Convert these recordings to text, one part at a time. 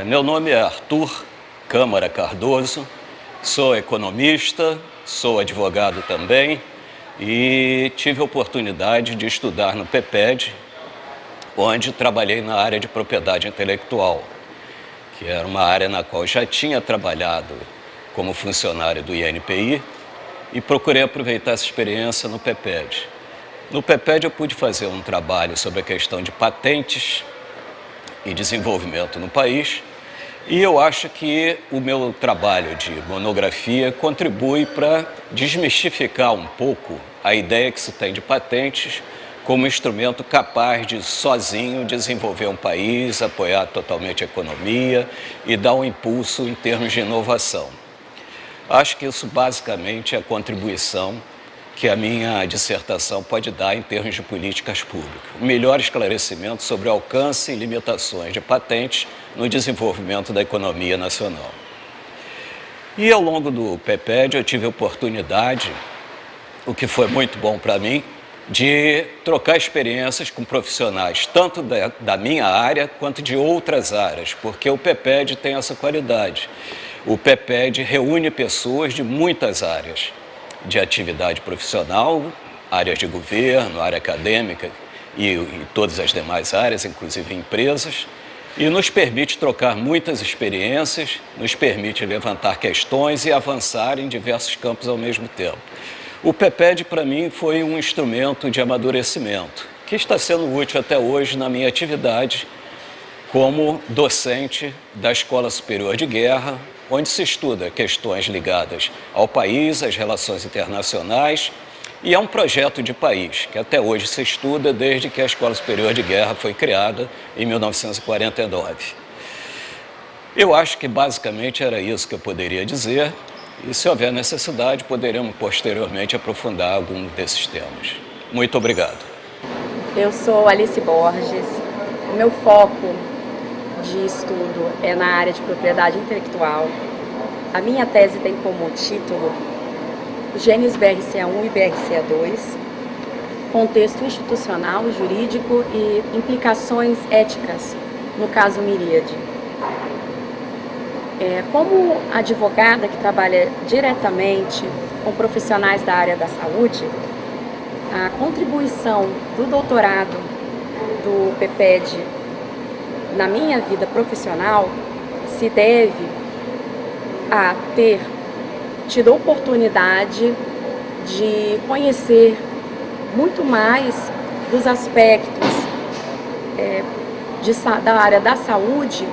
Meu nome é Arthur Câmara Cardoso, sou economista, sou advogado também e tive a oportunidade de estudar no PEPED, onde trabalhei na área de propriedade intelectual, que era uma área na qual já tinha trabalhado como funcionário do INPI e procurei aproveitar essa experiência no PEPED. No PEPED eu pude fazer um trabalho sobre a questão de patentes e desenvolvimento no país, e eu acho que o meu trabalho de monografia contribui para desmistificar um pouco a ideia que se tem de patentes como instrumento capaz de, sozinho, desenvolver um país, apoiar totalmente a economia e dar um impulso em termos de inovação. Acho que isso basicamente é a contribuição que a minha dissertação pode dar em termos de políticas públicas. Um melhor esclarecimento sobre o alcance e limitações de patentes no desenvolvimento da economia nacional. E ao longo do PEPED eu tive a oportunidade, o que foi muito bom para mim, de trocar experiências com profissionais, tanto da minha área quanto de outras áreas, porque o PEPED tem essa qualidade. O PEPED reúne pessoas de muitas áreas de atividade profissional, áreas de governo, área acadêmica e todas as demais áreas, inclusive empresas, e nos permite trocar muitas experiências, nos permite levantar questões e avançar em diversos campos ao mesmo tempo. O PEPED, para mim, foi um instrumento de amadurecimento, que está sendo útil até hoje na minha atividade como docente da Escola Superior de Guerra, onde se estuda questões ligadas ao país, às relações internacionais, e é um projeto de país que até hoje se estuda desde que a Escola Superior de Guerra foi criada em 1949. Eu acho que basicamente era isso que eu poderia dizer, e se houver necessidade poderemos posteriormente aprofundar algum desses temas. Muito obrigado. Eu sou Alice Borges, o meu foco de estudo é na área de propriedade intelectual. A minha tese tem como título Genes BRCA1 e BRCA2, contexto institucional, jurídico e implicações éticas no caso Miríade. Como advogada que trabalha diretamente com profissionais da área da saúde, a contribuição do doutorado do PEPED na minha vida profissional se deve a ter tido a oportunidade de conhecer muito mais dos aspectos da área da saúde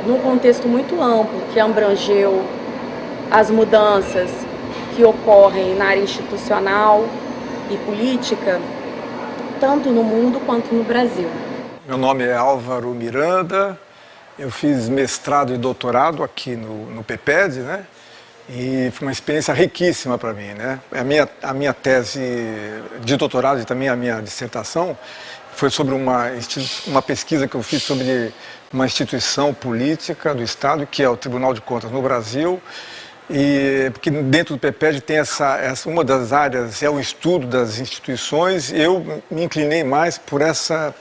num contexto muito amplo, que abrangeu as mudanças que ocorrem na área institucional e política, tanto no mundo quanto no Brasil. Meu nome é Álvaro Miranda, eu fiz mestrado e doutorado aqui no PEPED, né? E foi uma experiência riquíssima para mim, né? A minha tese de doutorado e também a minha dissertação foi sobre uma pesquisa que eu fiz sobre uma instituição política do Estado, que é o Tribunal de Contas no Brasil, e porque dentro do PEPED tem uma das áreas é o estudo das instituições, e eu me inclinei mais por essa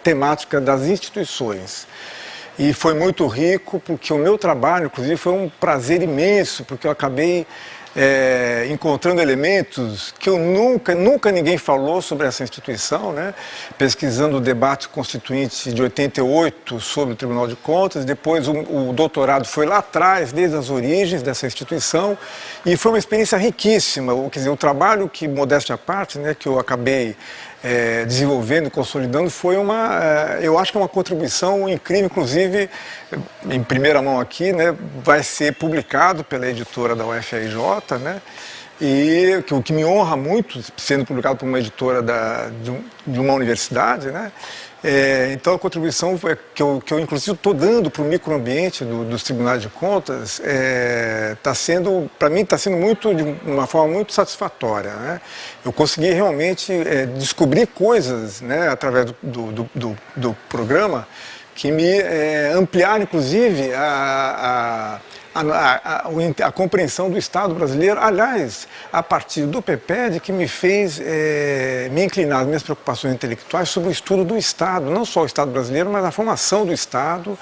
temática das instituições. E foi muito rico, porque o meu trabalho, inclusive, foi um prazer imenso, porque eu acabei encontrando elementos que eu nunca ninguém falou sobre essa instituição, né? Pesquisando o debate constituinte de 88 sobre o Tribunal de Contas, depois o doutorado foi lá atrás, desde as origens dessa instituição, e foi uma experiência riquíssima. Quer dizer, o trabalho que, modéstia à parte, né, que eu acabei desenvolvendo, consolidando, foi eu acho que é uma contribuição incrível, inclusive, em primeira mão aqui, né, vai ser publicado pela editora da UFRJ, né, e o que me honra muito, sendo publicado por uma editora de uma universidade, né. Então a contribuição que eu inclusive estou dando para o microambiente dos tribunais de contas para mim está sendo de uma forma muito satisfatória, né? Eu consegui realmente descobrir coisas, né, através do programa que me ampliaram, inclusive, a compreensão do Estado brasileiro, aliás, a partir do PEPED, que me fez me inclinar as minhas preocupações intelectuais sobre o estudo do Estado, não só o Estado brasileiro, mas a formação do Estado,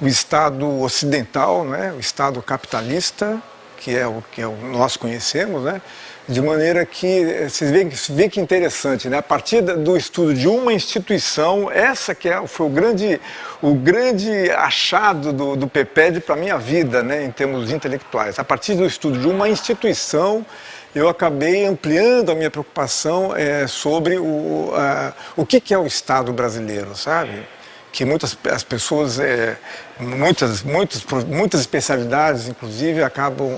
o Estado ocidental, né, o Estado capitalista, que é o nós conhecemos, né, de maneira que vocês veem que interessante, né? A partir do estudo de uma instituição, essa que foi o grande achado do PEPED para a minha vida, né, em termos intelectuais. A partir do estudo de uma instituição, eu acabei ampliando a minha preocupação sobre o que é o Estado brasileiro, sabe? Que as pessoas, muitas especialidades, inclusive, acabam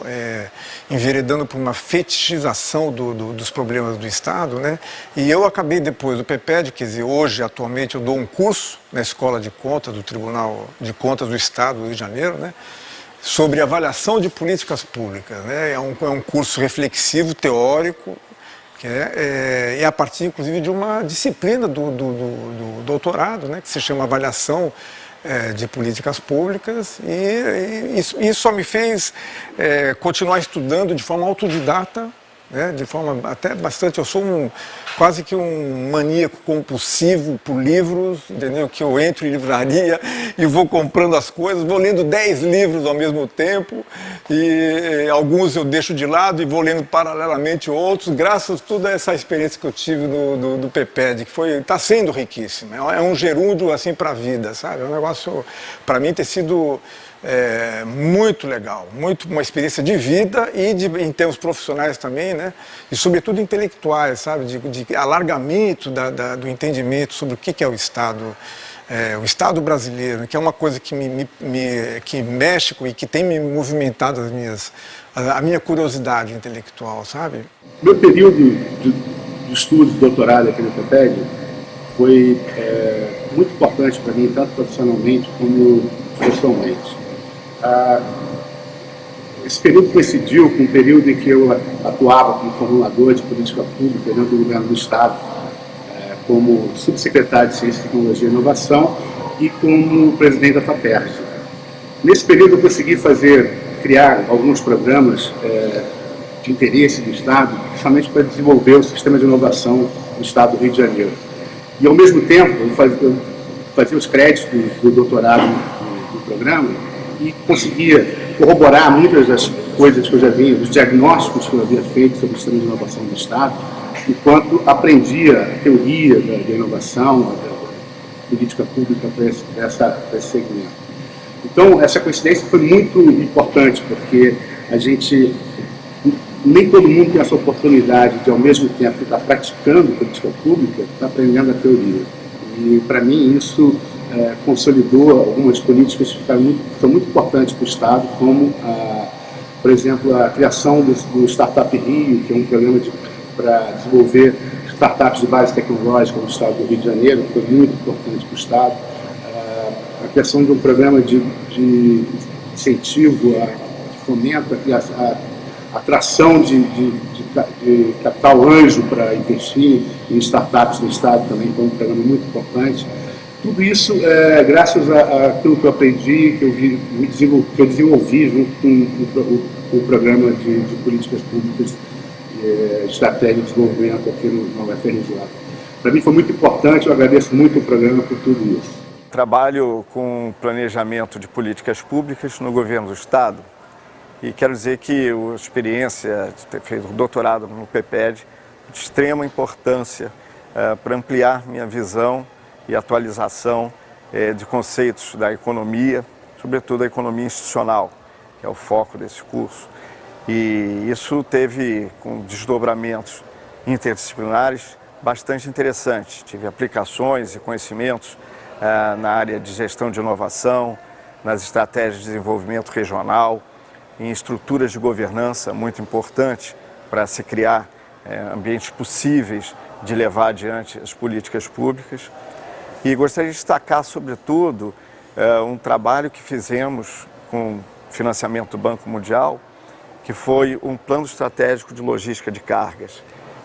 enveredando por uma fetichização dos problemas do Estado, né? E eu acabei depois do PEPED, quer dizer, hoje, atualmente, eu dou um curso na Escola de Contas do Tribunal de Contas do Estado do Rio de Janeiro, né? Sobre avaliação de políticas públicas, né? É um curso reflexivo, teórico, e a partir, inclusive, de uma disciplina do doutorado, né, que se chama Avaliação de Políticas Públicas, e isso só me fez continuar estudando de forma autodidata, né, de forma até bastante... Eu sou quase que um maníaco compulsivo por livros, entendeu? Que eu entro em livraria e vou comprando as coisas, vou lendo 10 livros ao mesmo tempo, e alguns eu deixo de lado e vou lendo paralelamente outros, graças a toda essa experiência que eu tive do PEPED, que está sendo riquíssima. É um gerúndio assim para a vida, sabe? É um negócio, para mim, ter sido... muito legal, uma experiência de vida e em termos profissionais também, né? E sobretudo intelectuais, sabe? De alargamento do entendimento sobre o que é o Estado brasileiro, que é uma coisa que que mexe e que tem me movimentado a minha curiosidade intelectual, sabe? Meu período de estudo, de doutorado aqui no PEPED foi muito importante para mim, tanto profissionalmente como pessoalmente. Esse período coincidiu com um período em que eu atuava como formulador de política pública dentro do governo do Estado, como subsecretário de Ciência, Tecnologia e Inovação e como presidente da FAPERJ. Nesse período eu consegui criar alguns programas de interesse do Estado, justamente para desenvolver o sistema de inovação do Estado do Rio de Janeiro. E ao mesmo tempo eu fazia os créditos do doutorado do programa e conseguia corroborar muitas das coisas que eu já vinha, dos diagnósticos que eu havia feito sobre o sistema de inovação do Estado, enquanto aprendia a teoria da inovação, da política pública para esse segmento. Então, essa coincidência foi muito importante, porque nem todo mundo tem essa oportunidade de, ao mesmo tempo, estar praticando política pública, estar aprendendo a teoria. E, para mim, isso consolidou algumas políticas que são muito importantes para o Estado, como, por exemplo, a criação do Startup Rio, que é um programa para desenvolver startups de base tecnológica no Estado do Rio de Janeiro, que foi muito importante para o Estado. A criação de um programa de incentivo, de fomento, a atração de capital anjo para investir em startups no Estado também foi um programa muito importante. Tudo isso graças àquilo que eu aprendi, que eu desenvolvi junto com o programa de políticas públicas e estratégia de desenvolvimento aqui no UFRJ. Para mim foi muito importante, eu agradeço muito o programa por tudo isso. Trabalho com planejamento de políticas públicas no governo do Estado e quero dizer que a experiência de ter feito doutorado no PEPED de extrema importância para ampliar minha visão e atualização de conceitos da economia, sobretudo a economia institucional, que é o foco desse curso. E isso teve com desdobramentos interdisciplinares bastante interessantes. Tive aplicações e conhecimentos na área de gestão de inovação, nas estratégias de desenvolvimento regional, em estruturas de governança muito importantes para se criar ambientes possíveis de levar adiante as políticas públicas. E gostaria de destacar, sobretudo, um trabalho que fizemos com financiamento do Banco Mundial, que foi um plano estratégico de logística de cargas.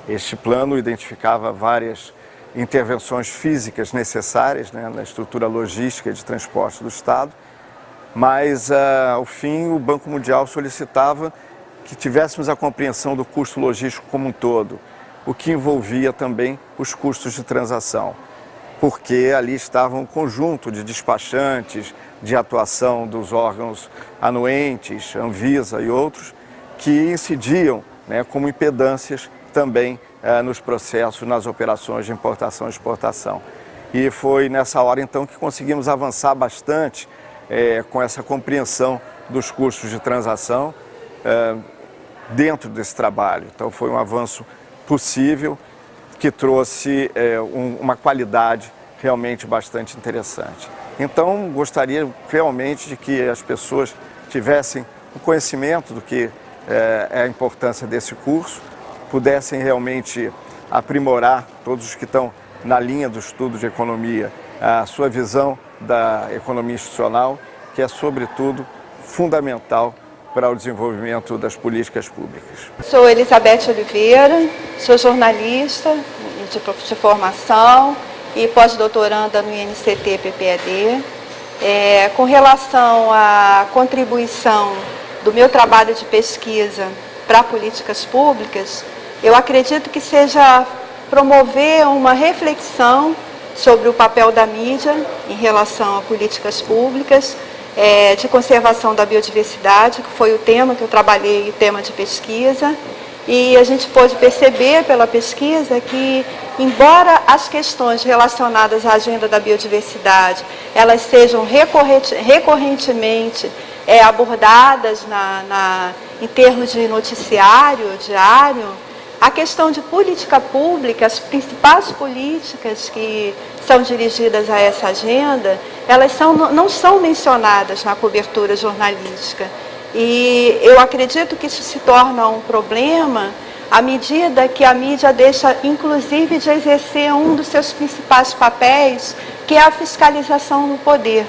Este plano identificava várias intervenções físicas necessárias, né, na estrutura logística e de transporte do Estado, mas, ao fim, o Banco Mundial solicitava que tivéssemos a compreensão do custo logístico como um todo, o que envolvia também os custos de transação, porque ali estava um conjunto de despachantes, de atuação dos órgãos anuentes, Anvisa e outros, que incidiam, né, como impedâncias também nos processos, nas operações de importação e exportação. E foi nessa hora, então, que conseguimos avançar bastante com essa compreensão dos custos de transação dentro desse trabalho. Então, foi um avanço possível que trouxe uma qualidade realmente bastante interessante. Então, gostaria realmente de que as pessoas tivessem o conhecimento do que é a importância desse curso, pudessem realmente aprimorar, todos os que estão na linha do estudo de economia, a sua visão da economia institucional, que é, sobretudo, fundamental para o desenvolvimento das políticas públicas. Sou Elizabeth Oliveira, sou jornalista de formação e pós-doutoranda no INCT-PPAD. Com relação à contribuição do meu trabalho de pesquisa para políticas públicas, eu acredito que seja promover uma reflexão sobre o papel da mídia em relação a políticas públicas, de conservação da biodiversidade, que foi o tema que eu trabalhei, o tema de pesquisa. E a gente pôde perceber pela pesquisa que, embora as questões relacionadas à agenda da biodiversidade, elas sejam recorrentemente abordadas em termos de noticiário diário, a questão de política pública, as principais políticas que são dirigidas a essa agenda, elas não são mencionadas na cobertura jornalística. E eu acredito que isso se torna um problema à medida que a mídia deixa, inclusive, de exercer um dos seus principais papéis, que é a fiscalização no poder.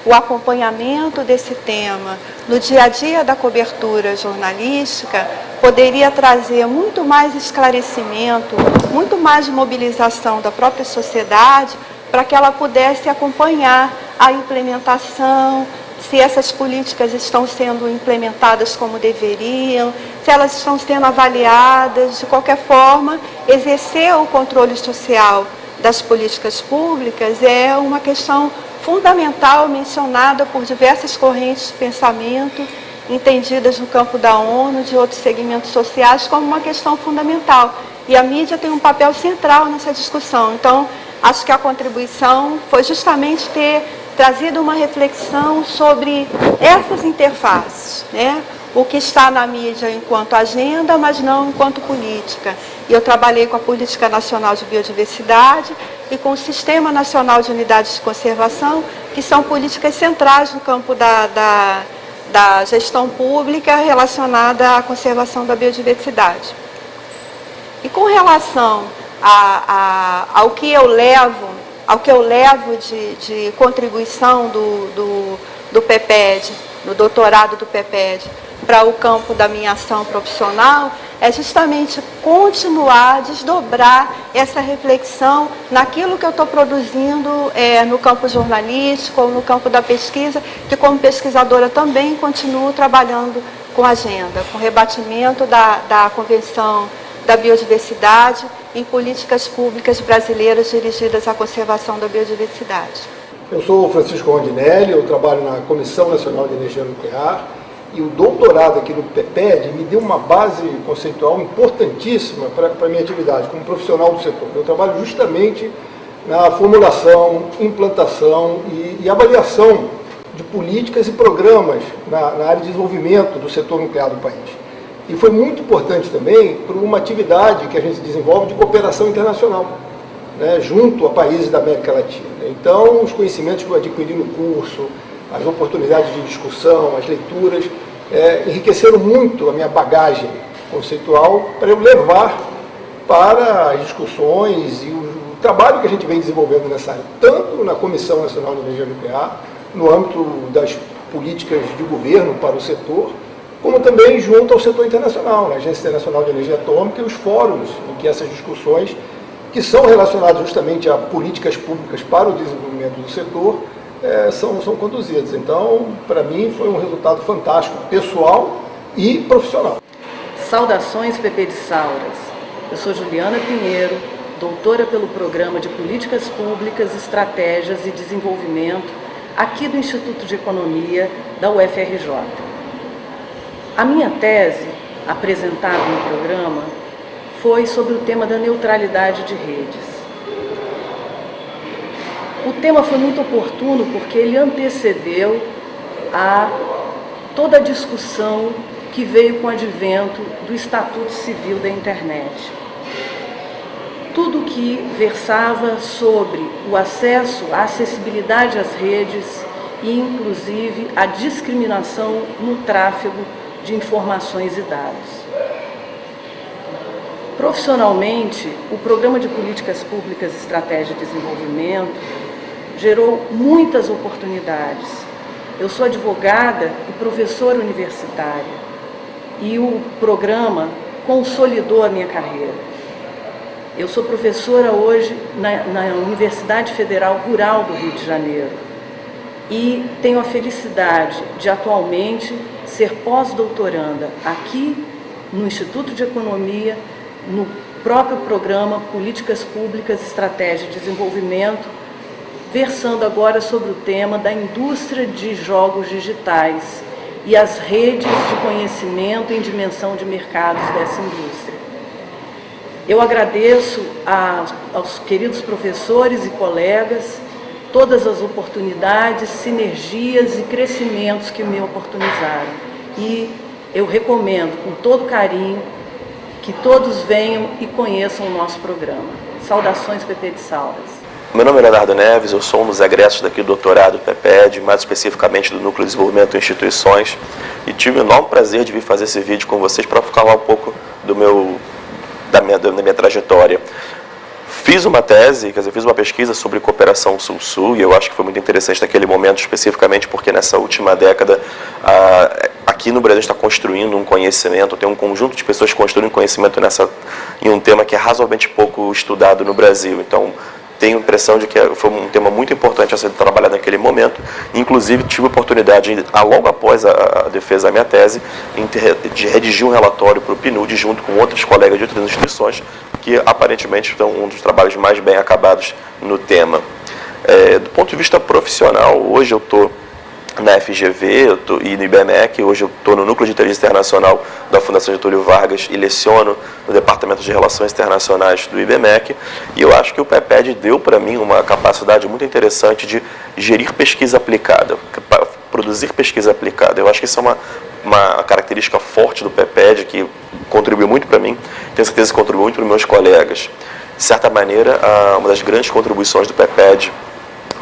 O acompanhamento desse tema no dia a dia da cobertura jornalística poderia trazer muito mais esclarecimento, muito mais mobilização da própria sociedade para que ela pudesse acompanhar a implementação, se essas políticas estão sendo implementadas como deveriam, se elas estão sendo avaliadas, de qualquer forma, exercer o controle social das políticas públicas é uma questão fundamental, mencionada por diversas correntes de pensamento, entendidas no campo da ONU, de outros segmentos sociais, como uma questão fundamental. E a mídia tem um papel central nessa discussão. Então, acho que a contribuição foi justamente ter trazido uma reflexão sobre essas interfaces, né? O que está na mídia enquanto agenda, mas não enquanto política. E eu trabalhei com a Política Nacional de Biodiversidade e com o Sistema Nacional de Unidades de Conservação, que são políticas centrais no campo da gestão pública relacionada à conservação da biodiversidade. E com relação ao que eu levo de contribuição do PPED, do doutorado do PPED, para o campo da minha ação profissional, é justamente continuar a desdobrar essa reflexão naquilo que eu estou produzindo no campo jornalístico ou no campo da pesquisa, que como pesquisadora também continuo trabalhando com agenda, com rebatimento da Convenção da Biodiversidade em políticas públicas brasileiras dirigidas à conservação da biodiversidade. Eu sou Francisco Rondinelli, eu trabalho na Comissão Nacional de Energia Nuclear e o doutorado aqui no PPED me deu uma base conceitual importantíssima para a minha atividade como profissional do setor. Eu trabalho justamente na formulação, implantação e avaliação de políticas e programas na área de desenvolvimento do setor nuclear do país. E foi muito importante também por uma atividade que a gente desenvolve de cooperação internacional, né, junto a países da América Latina. Então, os conhecimentos que eu adquiri no curso, as oportunidades de discussão, as leituras, enriqueceram muito a minha bagagem conceitual para eu levar para as discussões e o trabalho que a gente vem desenvolvendo nessa área, tanto na Comissão Nacional de Energia Nuclear, no âmbito das políticas de governo para o setor, como também junto ao setor internacional, na Agência Internacional de Energia Atômica e os fóruns em que essas discussões que são relacionados justamente a políticas públicas para o desenvolvimento do setor, são conduzidas. Então, para mim, foi um resultado fantástico, pessoal e profissional. Saudações, PP de Sauras. Eu sou Juliana Pinheiro, doutora pelo Programa de Políticas Públicas, Estratégias e Desenvolvimento, aqui do Instituto de Economia da UFRJ. A minha tese, apresentada no programa, foi sobre o tema da neutralidade de redes. O tema foi muito oportuno porque ele antecedeu a toda a discussão que veio com o advento do Estatuto Civil da Internet. Tudo que versava sobre o acesso, a acessibilidade às redes e, inclusive, a discriminação no tráfego de informações e dados. Profissionalmente, o Programa de Políticas Públicas, Estratégia e Desenvolvimento gerou muitas oportunidades. Eu sou advogada e professora universitária e o programa consolidou a minha carreira. Eu sou professora hoje na Universidade Federal Rural do Rio de Janeiro e tenho a felicidade de atualmente ser pós-doutoranda aqui no Instituto de Economia, no próprio programa Políticas Públicas, Estratégia e Desenvolvimento, versando agora sobre o tema da indústria de jogos digitais e as redes de conhecimento em dimensão de mercados dessa indústria. Eu agradeço aos queridos professores e colegas todas as oportunidades, sinergias e crescimentos que me oportunizaram. E eu recomendo com todo carinho que todos venham e conheçam o nosso programa. Saudações, PP de Sauras. Meu nome é Leonardo Neves, eu sou um dos egressos daqui do doutorado PEPED, mais especificamente do Núcleo de Desenvolvimento e Instituições, e tive o enorme prazer de vir fazer esse vídeo com vocês para falar um pouco da minha trajetória. Fiz uma tese, fiz uma pesquisa sobre cooperação Sul-Sul, e eu acho que foi muito interessante naquele momento, especificamente porque nessa última década, aqui no Brasil a gente está construindo um conhecimento, tem um conjunto de pessoas construindo conhecimento em um tema que é razoavelmente pouco estudado no Brasil. Então, tenho a impressão de que foi um tema muito importante a ser trabalhado naquele momento. Inclusive, tive a oportunidade, logo após a defesa da minha tese, de redigir um relatório para o PNUD, junto com outros colegas de outras instituições, que aparentemente são um dos trabalhos mais bem acabados no tema. Do ponto de vista profissional, hoje eu estou na FGV e no IBMEC, hoje eu estou no Núcleo de Inteligência Internacional da Fundação Getúlio Vargas e leciono no Departamento de Relações Internacionais do IBMEC, e eu acho que o PEPED deu para mim uma capacidade muito interessante de gerir pesquisa aplicada, produzir pesquisa aplicada. Eu acho que isso é uma característica forte do PEPED, que contribuiu muito para mim, tenho certeza que contribuiu muito para os meus colegas. De certa maneira, uma das grandes contribuições do PEPED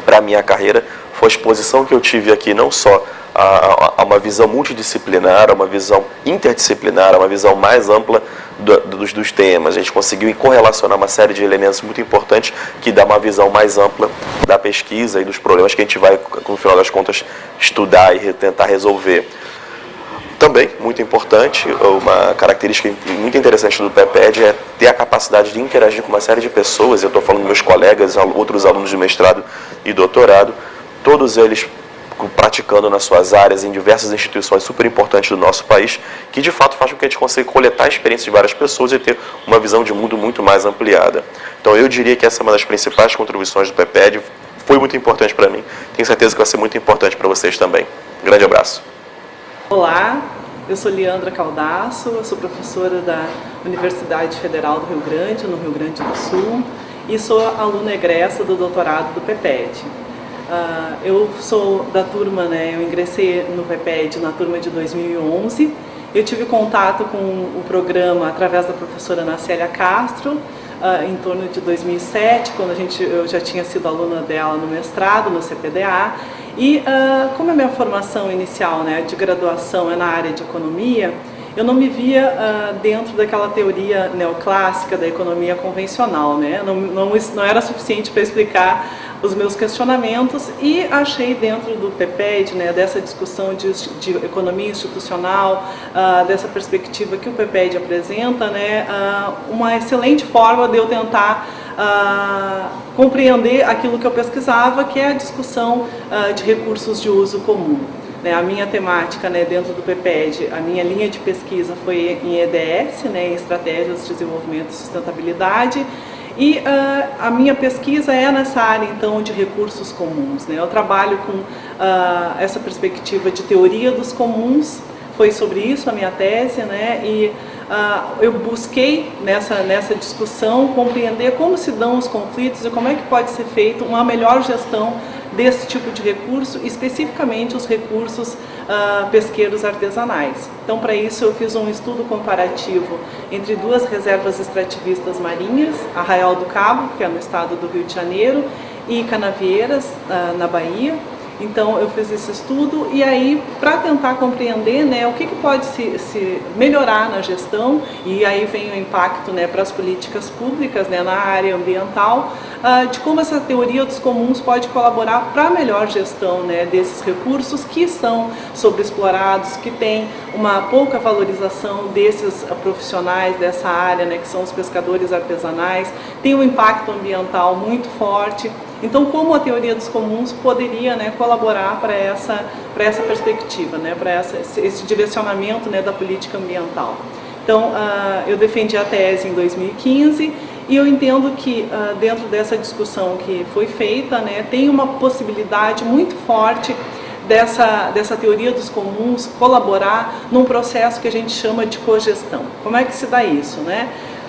para a minha carreira foi a exposição que eu tive aqui, não só a uma visão multidisciplinar, a uma visão interdisciplinar, a uma visão mais ampla dos temas. A gente conseguiu correlacionar uma série de elementos muito importantes que dá uma visão mais ampla da pesquisa e dos problemas que a gente vai, no final das contas, estudar e tentar resolver. Também, muito importante, uma característica muito interessante do PEPED é ter a capacidade de interagir com uma série de pessoas. Eu estou falando dos meus colegas, outros alunos de mestrado e doutorado, todos eles praticando nas suas áreas em diversas instituições super importantes do nosso país, que de fato faz com que a gente consiga coletar a experiência de várias pessoas e ter uma visão de mundo muito mais ampliada. Então eu diria que essa é uma das principais contribuições do PEPED, foi muito importante para mim, tenho certeza que vai ser muito importante para vocês também. Grande abraço. Olá, eu sou Leandra Caldaço, eu sou professora da Universidade Federal do Rio Grande, no Rio Grande do Sul, e sou aluna egressa do doutorado do PEPED. Eu sou da turma, eu ingressei no PEPED na turma de 2011. Eu tive contato com o programa através da professora Ana Célia Castro, em torno de 2007, quando eu já tinha sido aluna dela no mestrado, no CPDA. E como a minha formação inicial de graduação é na área de economia, eu não me via dentro daquela teoria neoclássica da economia convencional, não era suficiente para explicar os meus questionamentos, e achei dentro do PEPED, dessa discussão de economia institucional, dessa perspectiva que o PEPED apresenta, uma excelente forma de eu tentar compreender aquilo que eu pesquisava, que é a discussão de recursos de uso comum. A minha temática, dentro do PPED, a minha linha de pesquisa foi em EDS, em Estratégias de Desenvolvimento e Sustentabilidade, e a minha pesquisa é nessa área, então, de recursos comuns. Eu trabalho com essa perspectiva de teoria dos comuns, foi sobre isso a minha tese, e eu busquei nessa discussão compreender como se dão os conflitos e como é que pode ser feita uma melhor gestão desse tipo de recurso, especificamente os recursos pesqueiros artesanais. Então, para isso, eu fiz um estudo comparativo entre duas reservas extrativistas marinhas, Arraial do Cabo, que é no estado do Rio de Janeiro, e Canavieiras, na Bahia. Então, eu fiz esse estudo e aí, para tentar compreender o que pode se melhorar na gestão, e aí vem o impacto para as políticas públicas na área ambiental, de como essa teoria dos comuns pode colaborar para a melhor gestão desses recursos que são sobreexplorados, que tem uma pouca valorização desses profissionais dessa área, que são os pescadores artesanais, tem um impacto ambiental muito forte. Então, como a teoria dos comuns poderia colaborar para essa perspectiva, para esse direcionamento da política ambiental. Então, eu defendi a tese em 2015 e eu entendo que dentro dessa discussão que foi feita, tem uma possibilidade muito forte dessa teoria dos comuns colaborar num processo que a gente chama de cogestão. Como é que se dá isso,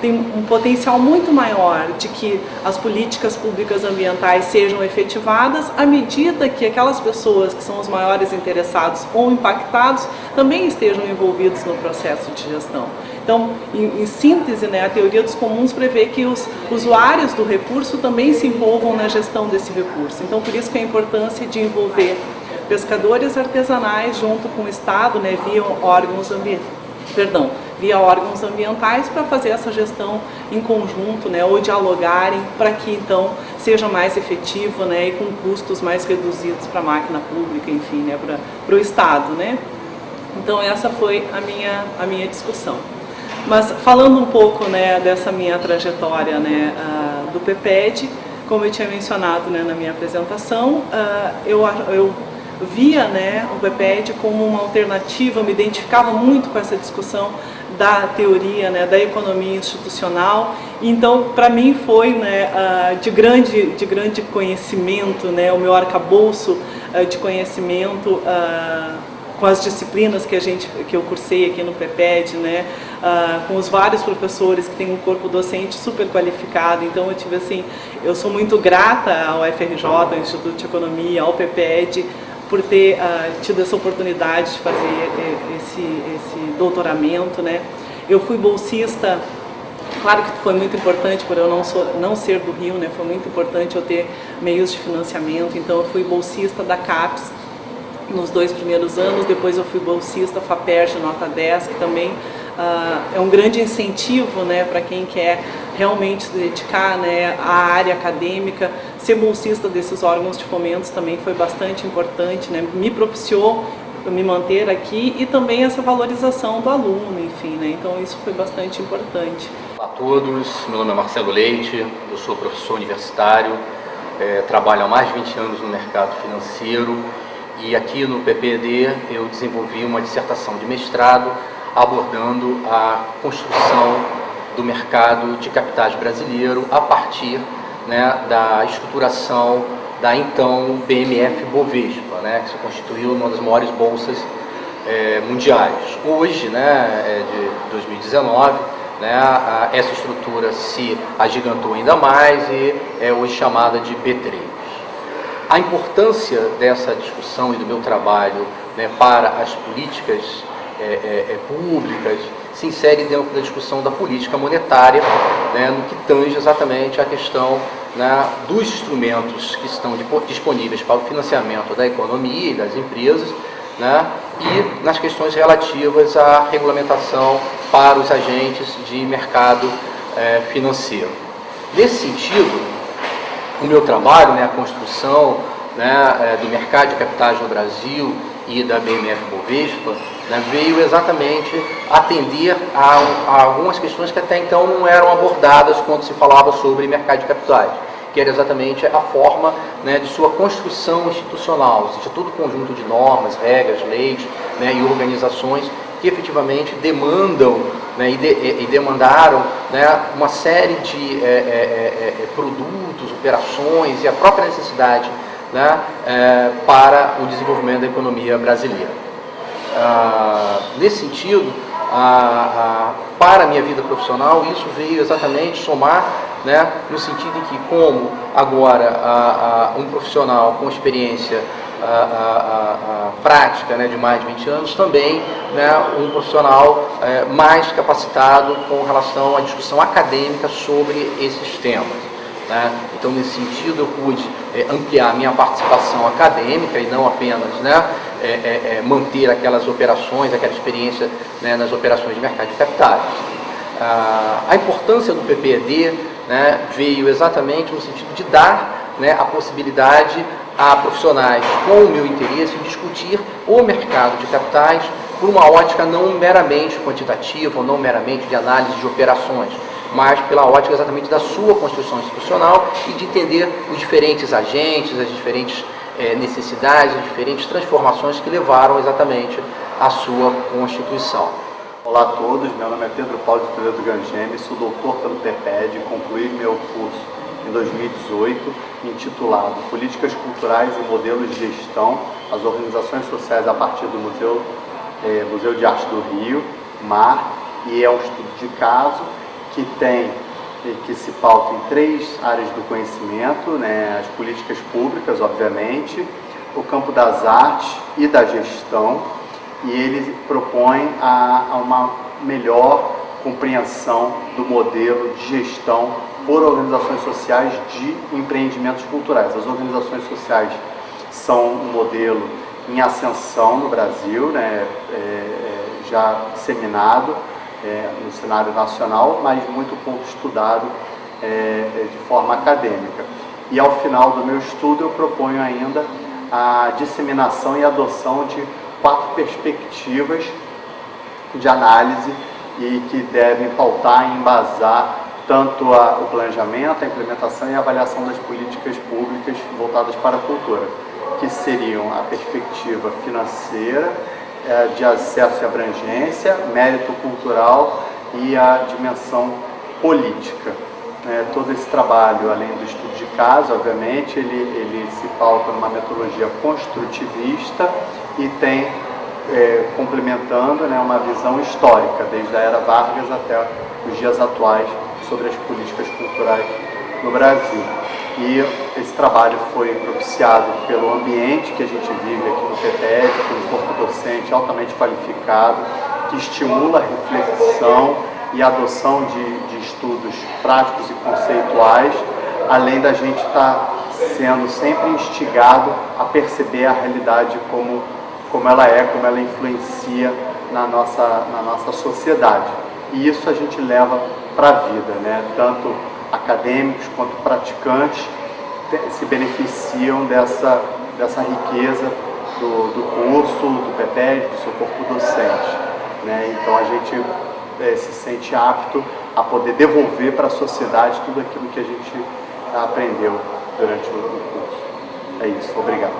Tem um potencial muito maior de que as políticas públicas ambientais sejam efetivadas à medida que aquelas pessoas que são os maiores interessados ou impactados também estejam envolvidos no processo de gestão. Então, em síntese, a teoria dos comuns prevê que os usuários do recurso também se envolvam na gestão desse recurso. Então, por isso que a importância de envolver pescadores artesanais junto com o Estado, via órgãos ambientais para fazer essa gestão em conjunto, ou dialogarem para que então seja mais efetivo, e com custos mais reduzidos para a máquina pública, enfim, para o Estado, Então essa foi a minha discussão. Mas falando um pouco, dessa minha trajetória, do PPED, como eu tinha mencionado, na minha apresentação, eu via o PPED como uma alternativa, eu me identificava muito com essa discussão da teoria, da economia institucional. Então, para mim foi de grande conhecimento, o meu arcabouço de conhecimento com as disciplinas que eu cursei aqui no PPED, com os vários professores que têm um corpo docente super qualificado. Então, eu sou muito grata ao FRJ, ao Instituto de Economia, ao PPED, por ter tido essa oportunidade de fazer esse doutoramento, Eu fui bolsista, claro que foi muito importante por eu não ser do Rio, Foi muito importante eu ter meios de financiamento. Então, eu fui bolsista da CAPES nos 2 primeiros anos, depois eu fui bolsista FAPERJ nota 10, que também é um grande incentivo, para quem quer realmente se dedicar, à área acadêmica. Ser bolsista desses órgãos de fomento também foi bastante importante, me propiciou me manter aqui e também essa valorização do aluno, enfim, Então isso foi bastante importante. Olá a todos, meu nome é Marcelo Leite, eu sou professor universitário, trabalho há mais de 20 anos no mercado financeiro e aqui no PPED eu desenvolvi uma dissertação de mestrado abordando a construção do mercado de capitais brasileiro a partir da estruturação da então BMF Bovespa, que se constituiu uma das maiores bolsas mundiais. Hoje, de 2019, essa estrutura se agigantou ainda mais e é hoje chamada de B3. A importância dessa discussão e do meu trabalho para as políticas públicas se insere dentro da discussão da política monetária, no que tange exatamente a questão dos instrumentos que estão disponíveis para o financiamento da economia e das empresas, e nas questões relativas à regulamentação para os agentes de mercado financeiro. Nesse sentido, o meu trabalho, a construção né, do mercado de capitais no Brasil e da BMF-Bovespa, né, veio exatamente atender a algumas questões que até então não eram abordadas quando se falava sobre mercado de capitais, que era exatamente a forma, né, de sua construção institucional, ou seja, todo o conjunto de normas, regras, leis, né, e organizações que efetivamente demandam, né, e demandaram, né, uma série de produtos, operações e a própria necessidade, né, para o desenvolvimento da economia brasileira. Nesse sentido, para a minha vida profissional, isso veio exatamente somar, né, no sentido em que, como agora um profissional com experiência prática, né, de mais de 20 anos, também, né, um profissional mais capacitado com relação à discussão acadêmica sobre esses temas. Né? Então, nesse sentido, eu pude ampliar minha participação acadêmica e não apenas, né, manter aquelas operações, aquela experiência, né, nas operações de mercado de capitais. A importância do PPED, né, veio exatamente no sentido de dar, né, a possibilidade a profissionais com o meu interesse em discutir o mercado de capitais por uma ótica não meramente quantitativa ou não meramente de análise de operações, mas pela ótica exatamente da sua construção institucional e de entender os diferentes agentes, as diferentes necessidades, as diferentes transformações que levaram exatamente à sua constituição. Olá a todos, meu nome é Pedro Paulo de Toledo Gangemi, sou doutor pelo PPED, concluí meu curso em 2018, intitulado Políticas Culturais e Modelos de Gestão, as Organizações Sociais a partir do Museu de Arte do Rio, MAR, e é um estudo de caso que se pauta em 3 áreas do conhecimento, né, as políticas públicas, obviamente, o campo das artes e da gestão, e ele propõe uma melhor compreensão do modelo de gestão por organizações sociais de empreendimentos culturais. As organizações sociais são um modelo em ascensão no Brasil, né, já disseminado no cenário nacional, mas muito pouco estudado de forma acadêmica. E ao final do meu estudo eu proponho ainda a disseminação e adoção de 4 perspectivas de análise e que devem pautar e embasar tanto o planejamento, a implementação e a avaliação das políticas públicas voltadas para a cultura, que seriam a perspectiva financeira, de acesso e abrangência, mérito cultural e a dimensão política. Todo esse trabalho, além do estudo de caso, obviamente, ele se pauta numa metodologia construtivista e tem, complementando, né, uma visão histórica, desde a era Vargas até os dias atuais, sobre as políticas culturais no Brasil. E esse trabalho foi propiciado pelo ambiente que a gente vive aqui no PPED, pelo corpo docente altamente qualificado, que estimula a reflexão e a adoção de estudos práticos e conceituais, além da gente estar sendo sempre instigado a perceber a realidade como ela é, como ela influencia na nossa sociedade. E isso a gente leva para a vida, né? Tanto acadêmicos quanto praticantes se beneficiam dessa riqueza do curso, do PPED, do seu corpo docente, né? Então a gente se sente apto a poder devolver para a sociedade tudo aquilo que a gente aprendeu durante o curso. É isso, obrigado.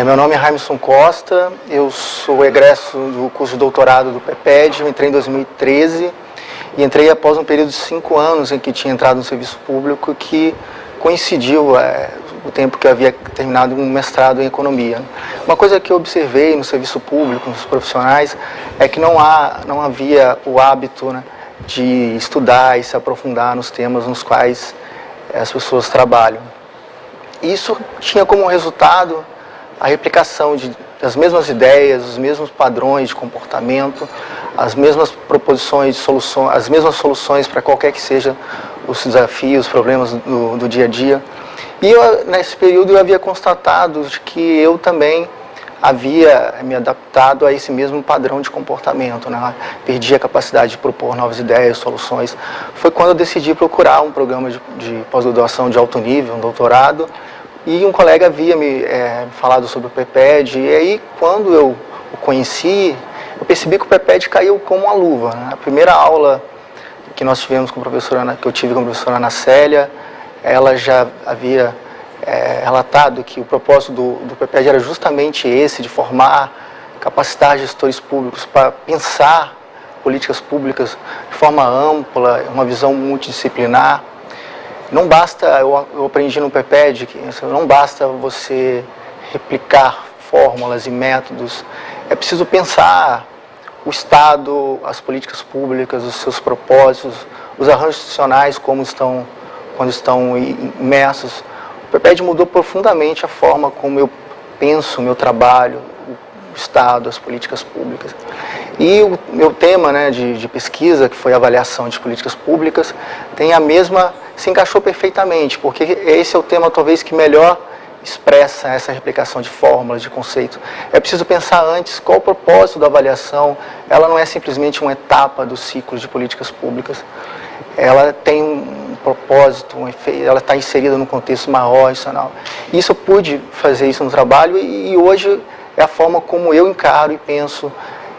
Meu nome é Raimson Costa, eu sou egresso do curso de doutorado do PPED, eu entrei em 2013 e entrei após um período de 5 anos em que tinha entrado no serviço público, que coincidiu o tempo que eu havia terminado um mestrado em economia. Uma coisa que eu observei no serviço público, nos profissionais, é que não havia o hábito, né, de estudar e se aprofundar nos temas nos quais as pessoas trabalham. Isso tinha como resultado a replicação das mesmas ideias, os mesmos padrões de comportamento, as mesmas proposições de soluções, as mesmas soluções para qualquer que seja os desafios, os problemas do dia a dia. E nesse período eu havia constatado de que eu também havia me adaptado a esse mesmo padrão de comportamento, né? Perdi a capacidade de propor novas ideias, soluções. Foi quando eu decidi procurar um programa de pós-graduação de alto nível, um doutorado, e um colega havia me falado sobre o PPED, e aí quando eu o conheci, eu percebi que o PPED caiu como uma luva, né? A primeira aula que nós tivemos com a professora, que eu tive com a professora Ana Célia, ela já havia relatado que o propósito do PPED era justamente esse, de formar, capacitar gestores públicos para pensar políticas públicas de forma ampla, uma visão multidisciplinar. Não basta, eu aprendi no PPED, que não basta você replicar fórmulas e métodos, é preciso pensar o Estado, as políticas públicas, os seus propósitos, os arranjos institucionais quando estão imersos. O PPED mudou profundamente a forma como eu penso o meu trabalho, o Estado, as políticas públicas. E o meu tema, né, de pesquisa, que foi a avaliação de políticas públicas, se encaixou perfeitamente, porque esse é o tema talvez que melhor expressa essa replicação de fórmulas, de conceitos. É preciso pensar antes qual o propósito da avaliação. Ela não é simplesmente uma etapa do ciclo de políticas públicas. Ela tem um propósito, um efeito, ela está inserida num contexto maior, institucional. Isso eu pude fazer isso no trabalho e hoje é a forma como eu encaro e penso.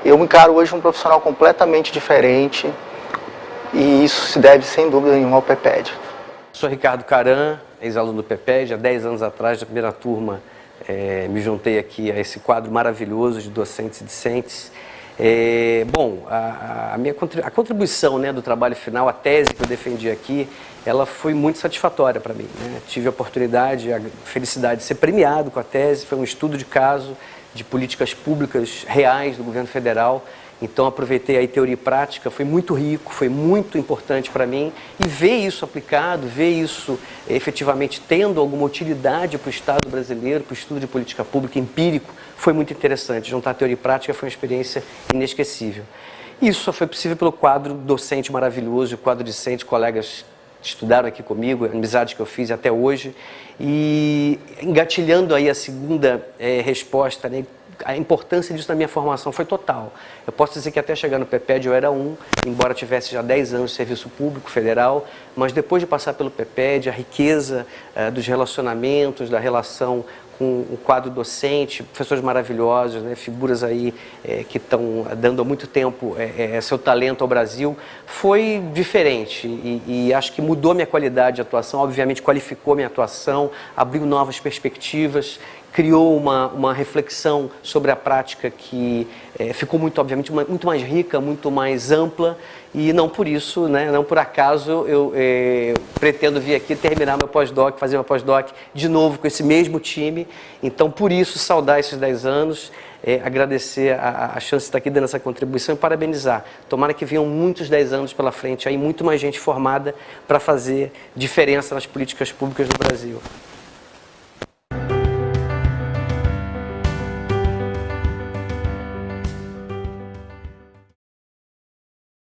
Eu encaro hoje um profissional completamente diferente e isso se deve, sem dúvida nenhuma, ao PPED. Sou Ricardo Caran, ex-aluno do PPED. Há 10 anos atrás, da primeira turma, me juntei aqui a esse quadro maravilhoso de docentes e discentes. A contribuição, né, do trabalho final, a tese que eu defendi aqui, ela foi muito satisfatória para mim, né? Tive a oportunidade, a felicidade de ser premiado com a tese. Foi um estudo de caso de políticas públicas reais do governo federal. Então aproveitei aí teoria e prática, foi muito rico, foi muito importante para mim, e ver isso aplicado, ver isso efetivamente tendo alguma utilidade para o Estado brasileiro, para o estudo de política pública empírico, foi muito interessante. Juntar teoria e prática foi uma experiência inesquecível. Isso só foi possível pelo quadro docente maravilhoso, o quadro discente, colegas que estudaram aqui comigo, a amizade que eu fiz até hoje, e engatilhando aí a segunda resposta, né? A importância disso na minha formação foi total. Eu posso dizer que até chegar no PPED eu era embora tivesse já 10 anos de serviço público federal, mas depois de passar pelo PPED, a riqueza dos relacionamentos, da relação com o quadro docente, professores maravilhosos, né, figuras aí que estão dando há muito tempo seu talento ao Brasil, foi diferente e acho que mudou minha qualidade de atuação, obviamente qualificou minha atuação, abriu novas perspectivas, criou uma reflexão sobre a prática que ficou obviamente, muito mais rica, muito mais ampla, e não por isso, né, não por acaso, eu pretendo vir aqui terminar meu pós-doc, fazer meu pós-doc de novo com esse mesmo time. Então, por isso, saudar esses 10 anos, agradecer a chance de estar aqui dando essa contribuição e parabenizar. Tomara que venham muitos 10 anos pela frente, aí muito mais gente formada para fazer diferença nas políticas públicas do Brasil.